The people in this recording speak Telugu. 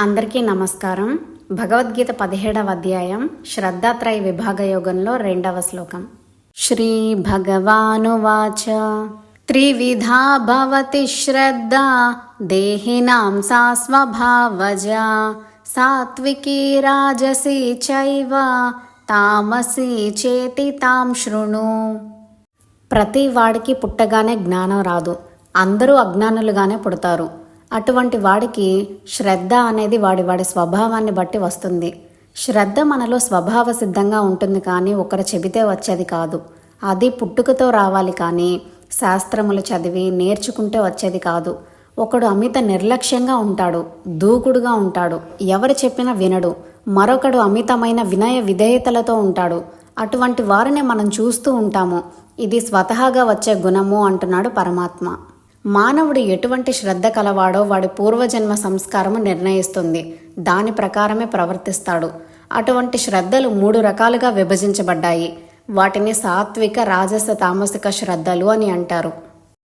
అందరికీ నమస్కారం. భగవద్గీత 17వ అధ్యాయం శ్రద్ధాత్రయ విభాగ యోగంలో 2వ శ్లోకం. శ్రీ భగవానువాచ త్రివిధా భవతి శ్రద్ధా దేహినాం సా స్వభావజా సాత్వికీ రాజసీ చైవ తామసీ చేతి తాం శృణు. ప్రతి వాడికి పుట్టగానే జ్ఞానం రాదు, అందరూ అజ్ఞానులుగానే పుడతారు. అటువంటి వాడికి శ్రద్ధ అనేది వాడి స్వభావాన్ని బట్టి వస్తుంది. శ్రద్ధ మనలో స్వభావ సిద్ధంగా ఉంటుంది, కానీ ఒకరు చెబితే వచ్చేది కాదు. అది పుట్టుకతో రావాలి, కానీ శాస్త్రములు చదివి నేర్చుకుంటే వచ్చేది కాదు. ఒకడు అమిత నిర్లక్ష్యంగా ఉంటాడు, దూకుడుగా ఉంటాడు, ఎవరు చెప్పినా వినడు. మరొకడు అమితమైన వినయ విధేయతలతో ఉంటాడు. అటువంటి వారిని మనం చూస్తూ ఉంటాము. ఇది స్వతహాగా వచ్చే గుణము అంటున్నాడు పరమాత్మ. మానవుడు ఎటువంటి శ్రద్ధ కలవాడో వాడి పూర్వజన్మ సంస్కారము నిర్ణయిస్తుంది. దాని ప్రకారమే ప్రవర్తిస్తాడు. అటువంటి శ్రద్ధలు 3 రకాలుగా విభజించబడ్డాయి. వాటిని సాత్విక, రాజస, తామసిక శ్రద్ధలు అని అంటారు.